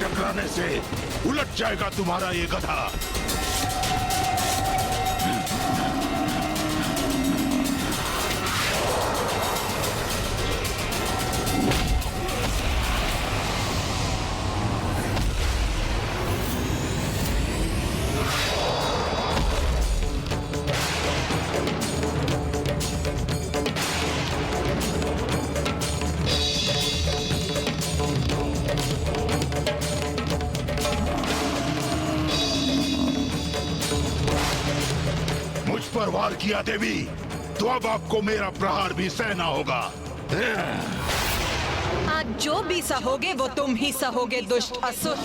टकराने से उलट जाएगा तुम्हारा ये गधा। पर वार किया देवी, तो अब आपको मेरा प्रहार भी सहना होगा। आज जो भी सहोगे वो तुम ही सहोगे दुष्ट असुर।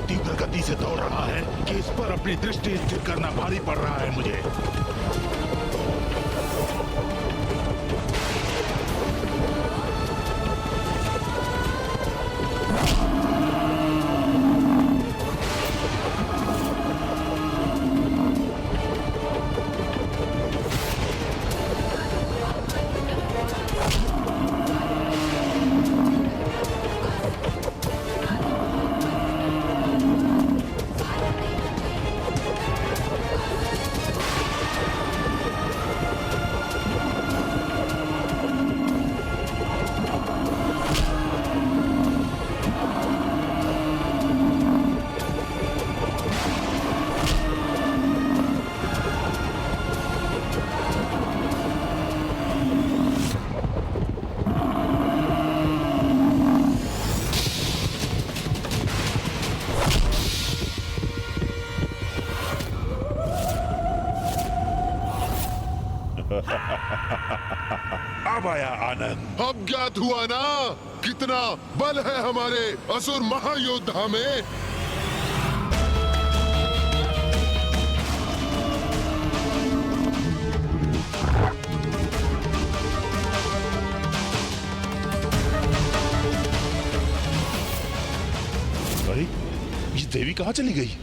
तीव्र गति से दौड़ रहा है कि इस पर अपनी दृष्टि स्थिर करना भारी पड़ रहा है मुझे। अब आया आनंद। अब ज्ञात हुआ ना कितना बल है हमारे असुर महायोद्धा में। अरे ये देवी कहाँ चली गई?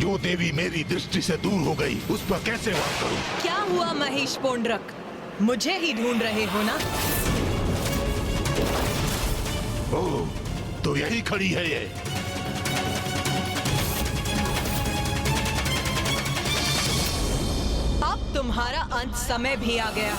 जो देवी मेरी दृष्टि से दूर हो गई उस पर कैसे वार करूं? क्या हुआ महेश पोंड्रक, मुझे ही ढूंढ रहे हो ना? ओह, तो यही खड़ी है ये। अब तुम्हारा अंत समय भी आ गया।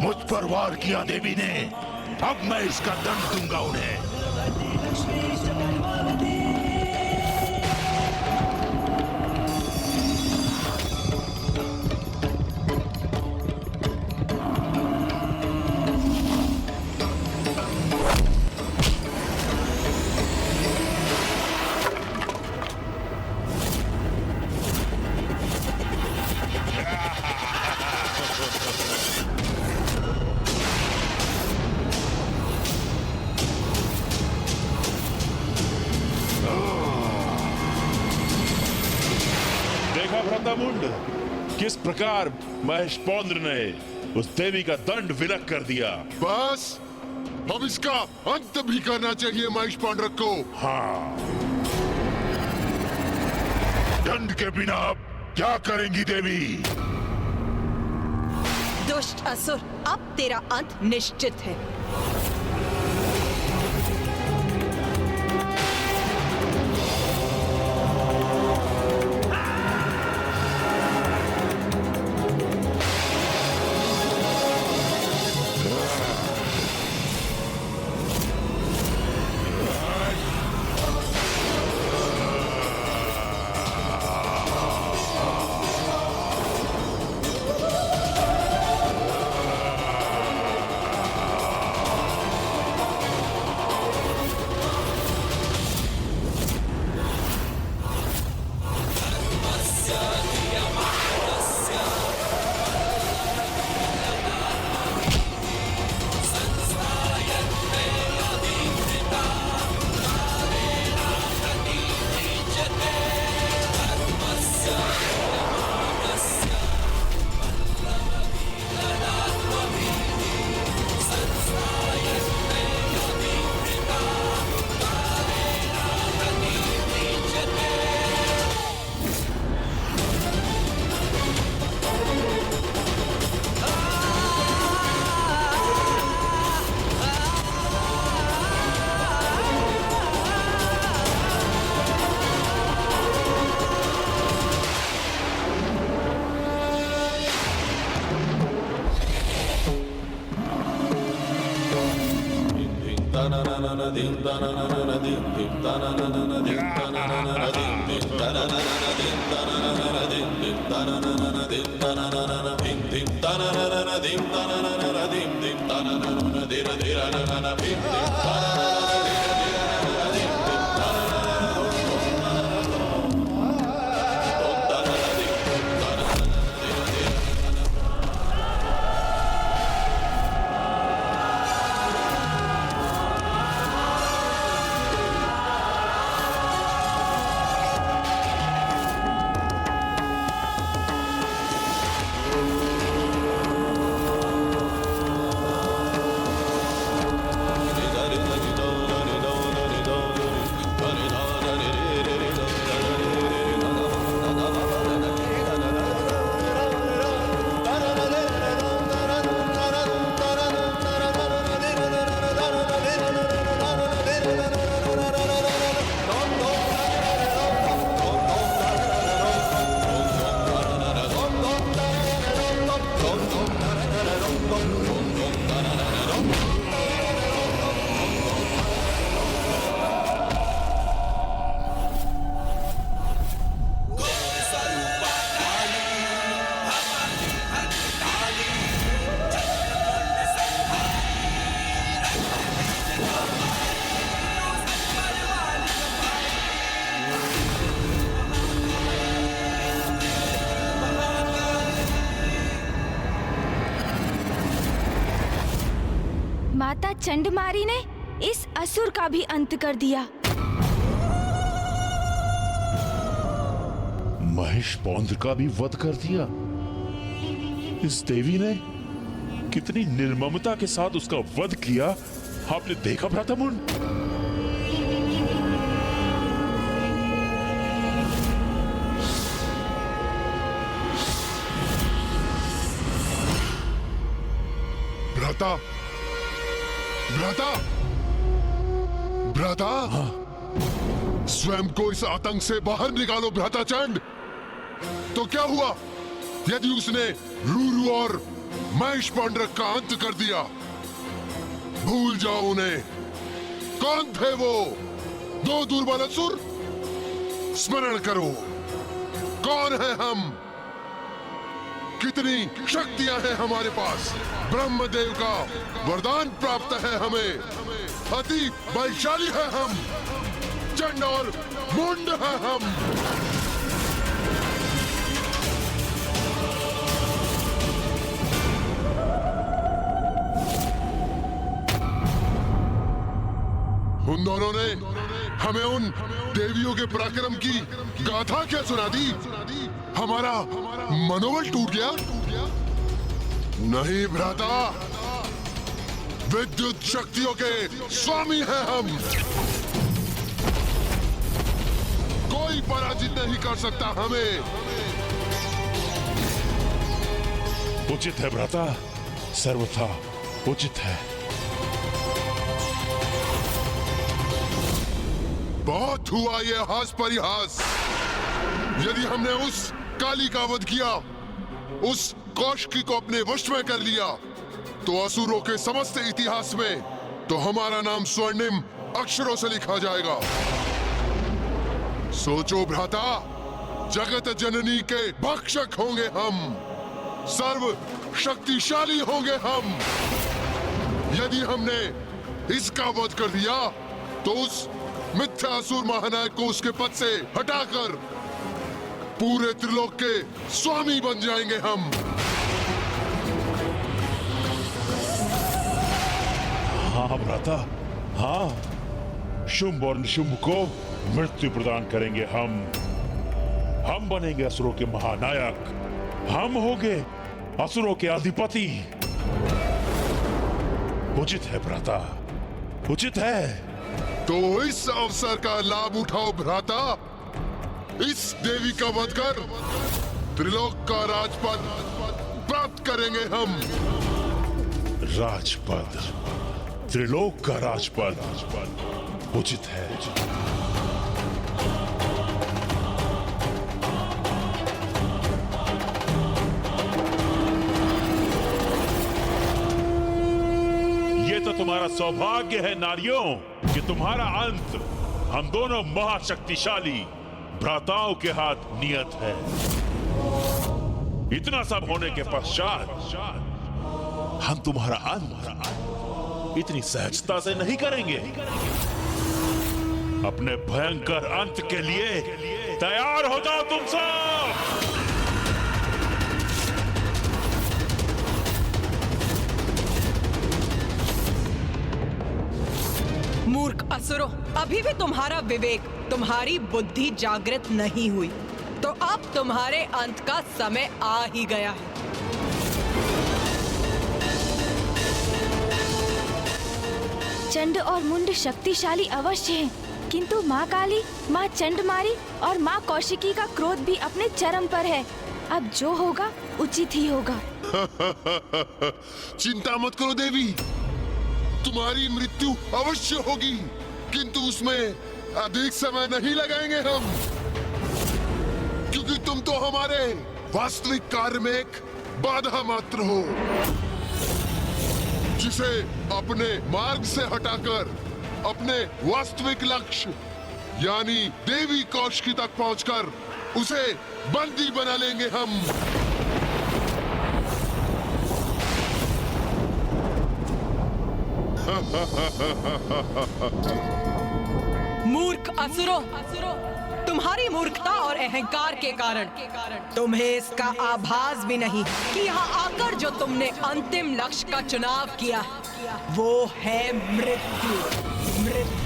मुझ पर वार किया देवी ने, अब मैं इसका दंड दूंगा उन्हें। मुंड, किस प्रकार महेश पौंद्र ने उस देवी का दंड विलक कर दिया। बस अब इसका अंत भी करना चाहिए महेश पौंड्रक को। हाँ, दंड के बिना अब क्या करेंगी देवी? दुष्ट असुर, अब तेरा अंत निश्चित है। माता चंडमारी ने इस असुर का भी अंत कर दिया। महेश पौंद्र का भी वध कर दिया। इस देवी ने कितनी निर्ममता के साथ उसका वध किया, आपने देखा भ्रातामुंड? भ्राता, भ्राता, भ्राता, स्वयं को इस आतंक से बाहर निकालो भ्राता चंड। तो क्या हुआ यदि उसने रूरू और महेश पौंड्रक का अंत कर दिया? भूल जाओ उन्हें। कौन थे वो दो दुर्बल असुर? स्मरण करो, कौन है हम, कितनी शक्तियां हैं हमारे पास। ब्रह्मदेव का वरदान प्राप्त है हमें, अति बलशाली है हम, चंड और मुंड है हम। उन दोनों ने हमें उन देवियों के पराक्रम की गाथा क्या सुना दी? हमारा मनोबल टूट गया? नहीं भ्राता, विद्युत शक्तियों के स्वामी हैं हम। कोई पराजित नहीं कर सकता हमें। उचित है भ्राता, सर्वथा उचित है। बहुत हुआ ये हास परिहास। यदि हमने उस काली का वध किया, उस कौशकी को अपने वश में कर लिया, तो असुरों के समस्त इतिहास में तो हमारा नाम स्वर्णिम अक्षरों से लिखा जाएगा। सोचो भ्राता, जगत जननी के भक्षक होंगे हम, सर्व शक्तिशाली होंगे हम। यदि हमने इसका वध कर दिया, तो उस मिथ्यासुर महानायक को उसके पद से हटाकर पूरे त्रिलोक के स्वामी बन जाएंगे हम। हाँ भ्राता, हाँ, शुंभ और निशुंभ को मृत्यु प्रदान करेंगे हम। हम बनेंगे असुरों के महानायक, हम होंगे असुरों के अधिपति। उचित है भ्राता, उचित है। तो इस अवसर का लाभ उठाओ भ्राता। इस देवी का वध कर त्रिलोक का राजपद प्राप्त करेंगे हम। राजपद, त्रिलोक का राजपद उचित है। ये तो तुम्हारा सौभाग्य है नारियों। कि तुम्हारा अंत हम दोनों महाशक्तिशाली भ्राताओं के हाथ नियत है। इतना सब होने के पश्चात हम तुम्हारा अंत इतनी सहजता से नहीं करेंगे। अपने भयंकर अंत के लिए तैयार हो जाओ तुम सब। मूर्ख असुरों, अभी भी तुम्हारा विवेक, तुम्हारी बुद्धि जागृत नहीं हुई, तो अब तुम्हारे अंत का समय आ ही गया है। चंड और मुंड शक्तिशाली अवश्य हैं, किंतु माँ काली, माँ चंडमारी और माँ कौशिकी का क्रोध भी अपने चरम पर है। अब जो होगा उचित ही होगा। चिंता मत करो देवी, तुम्हारी मृत्यु अवश्य होगी, किंतु उसमें अधिक समय नहीं लगाएंगे हम, क्योंकि तुम तो हमारे वास्तविक कार्य में एक बाधा मात्र हो, जिसे अपने मार्ग से हटाकर अपने वास्तविक लक्ष्य यानी देवी कौशिकी तक पहुंचकर उसे बंदी बना लेंगे हम। मूर्ख असुरों, तुम्हारी मूर्खता और अहंकार के कारण तुम्हें इसका आभास भी नहीं कि यहाँ आकर जो तुमने अंतिम लक्ष्य का चुनाव किया वो है मृत्यु। मृत्यु।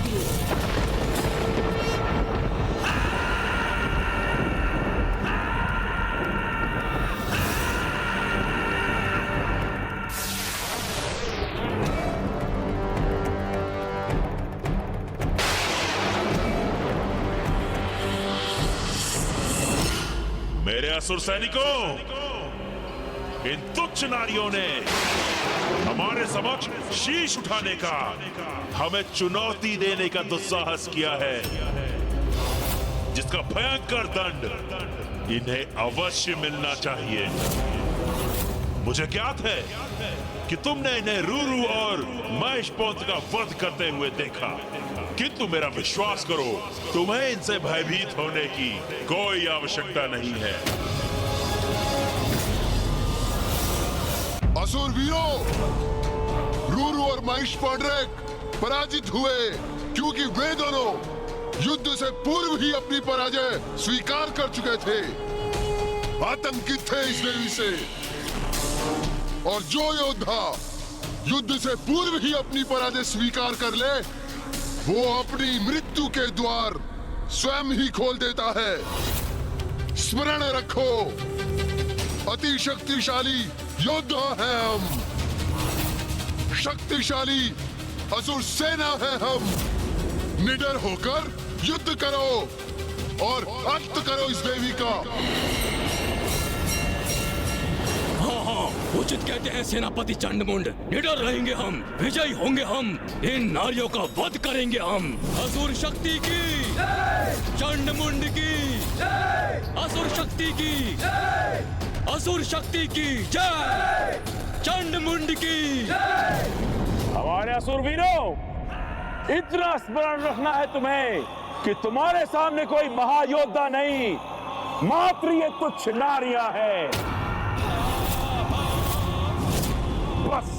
मेरे असुर सैनिकों, इन तुच्छ नारियों ने हमारे समक्ष शीश उठाने का, हमें चुनौती देने का दुस्साहस किया है, जिसका भयंकर दंड इन्हें अवश्य मिलना चाहिए। मुझे ज्ञात है कि तुमने इन्हें रूरू और महेशपोंत का वध करते हुए देखा, किंतु मेरा विश्वास करो, तुम्हें इनसे भयभीत होने की कोई आवश्यकता नहीं है। असुर वीरों, रूरू और महेशपोंड्रेक पराजित हुए, क्योंकि वे दोनों युद्ध से पूर्व ही अपनी पराजय स्वीकार कर चुके थे, आतंकित थे इस देवी से। और जो योद्धा युद्ध से पूर्व ही अपनी पराजय स्वीकार कर ले, वो अपनी मृत्यु के द्वार स्वयं ही खोल देता है। स्मरण रखो, अति शक्तिशाली योद्धा है हम, शक्तिशाली असुर सेना है हम। निडर होकर युद्ध करो और अंत करो इस देवी का। हाँ, उचित कहते हैं सेनापति चंडमुंड। निडर रहेंगे हम, विजयी होंगे हम, इन नारियों का वध करेंगे हम। असुर शक्ति की, चंडमुंड की, असुर शक्ति की, असुर शक्ति की जय, चंडमुंड की। हमारे असुर वीरों, इतना स्मरण रखना है तुम्हें कि तुम्हारे सामने कोई महायोद्धा नहीं, मात्र ये तुच्छ नारियां हैं। बस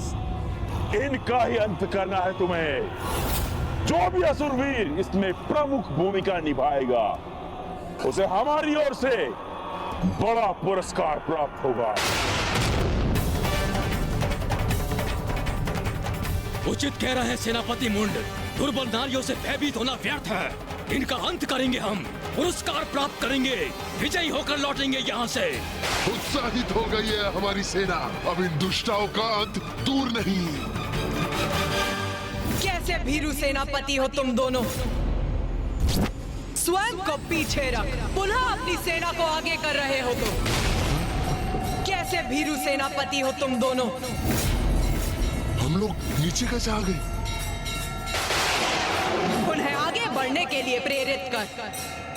इनका ही अंत करना है तुम्हें। जो भी असुरवीर इसमें प्रमुख भूमिका निभाएगा, उसे हमारी ओर से बड़ा पुरस्कार प्राप्त होगा। उचित कह रहे हैं सेनापति मुंड, दुर्बल नारियों से भयभीत होना व्यर्थ है। इनका अंत करेंगे हम, पुरस्कार प्राप्त करेंगे, विजयी होकर लौटेंगे यहाँ से। उत्साहित हो गई है हमारी सेना, अब इन दुष्टाओं का अंत दूर नहीं। कैसे भीरू सेनापति हो तुम दोनों, स्वयं को पीछे रख पुनः अपनी सेना को आगे कर रहे हो। तो कैसे भीरू सेनापति हो तुम दोनों। हम लोग नीचे कैसे आ गए? उन्हें आगे बढ़ने के लिए प्रेरित कर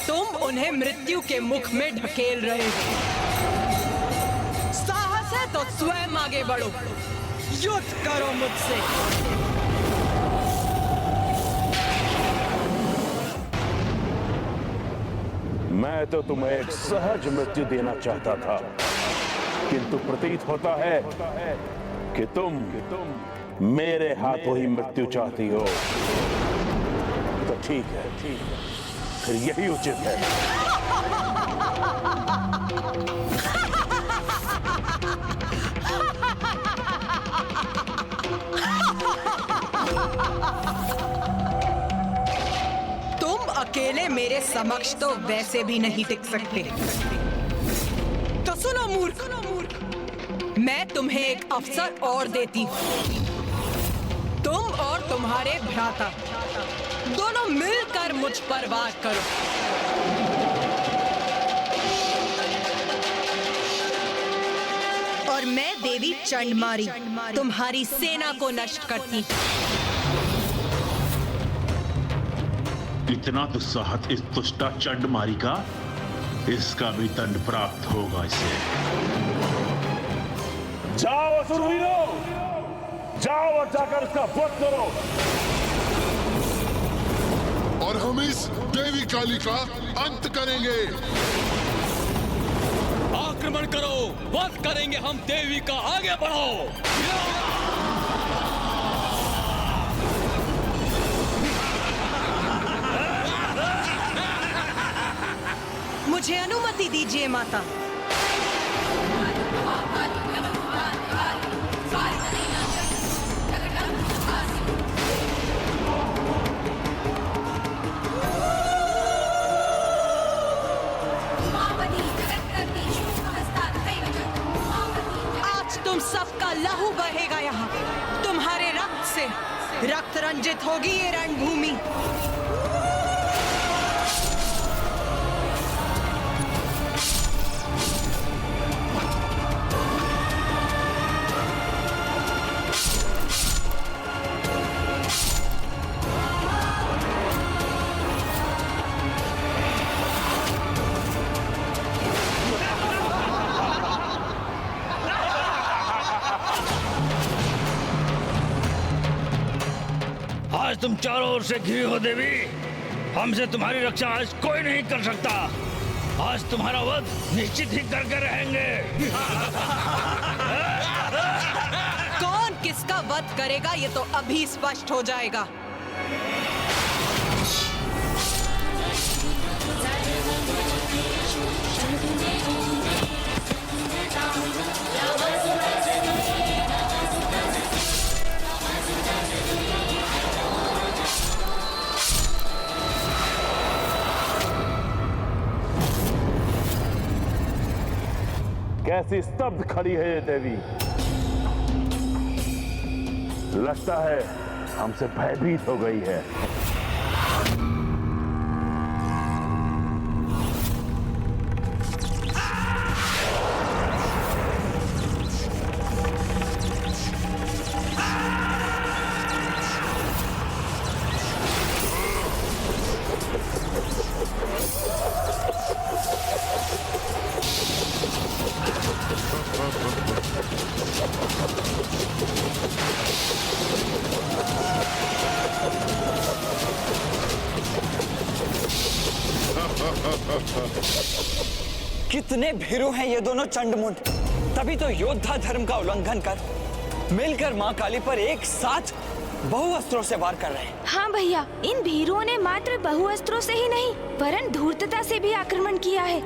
तुम उन्हें मृत्यु के मुख में ढकेल रहे हो। साहस है तो स्वयं आगे बढ़ो, युद्ध करो मुझसे। मैं तो तुम्हें एक सहज मृत्यु देना चाहता था, किंतु प्रतीत होता है कि तुम मेरे हाथों ही मृत्यु चाहती हो। तो ठीक है, फिर यही उचित है। तुम अकेले मेरे समक्ष तो वैसे भी नहीं टिक सकते। तो सुनो मूर्ख, मैं तुम्हें एक अवसर और देती हूँ। तुम और तुम्हारे भ्राता दोनों मिलकर मुझ पर वार करो। और मैं देवी चंडमारी तुम्हारी सेना को नष्ट करती हूँ। इतना दुस्साहस इस दुष्टा चंडमारी का, इसका भी दंड प्राप्त होगा इसे। जाओ असुरवीरों, जाओ और जाकर इसका वध करो। और हम इस देवी काली का अंत करेंगे। आक्रमण करो, वध करेंगे हम देवी का। आगे बढ़ो। मुझे अनुमति दीजिए माता। आज तुम सबका लहू बहेगा यहाँ। तुम्हारे रक्त से रक्त रंजित होगी ये रणभूमि। आज तुम चारों ओर से घिरी हो देवी। हमसे तुम्हारी रक्षा आज कोई नहीं कर सकता। आज तुम्हारा वध निश्चित ही करके रहेंगे। कौन किसका वध करेगा ये तो अभी स्पष्ट हो जाएगा। कैसी स्तब्ध खड़ी है ये देवी। लगता है हमसे भयभीत हो गई है। कितने भीरू हैं ये दोनों चंडमुंड। तभी तो योद्धा धर्म का उल्लंघन कर मिलकर मां काली पर एक साथ बहुअस्त्रों से वार कर रहे हैं। हाँ भैया, इन भीरुओं ने मात्र बहुअस्त्रों से ही नहीं वरन धूर्तता से भी आक्रमण किया है।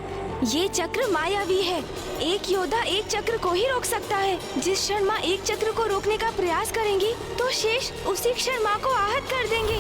ये चक्र मायावी है। एक योद्धा एक चक्र को ही रोक सकता है। जिस क्षण माँ एक चक्र को रोकने का प्रयास करेंगी तो शेष उसी क्षण माँ को आहत कर देंगे।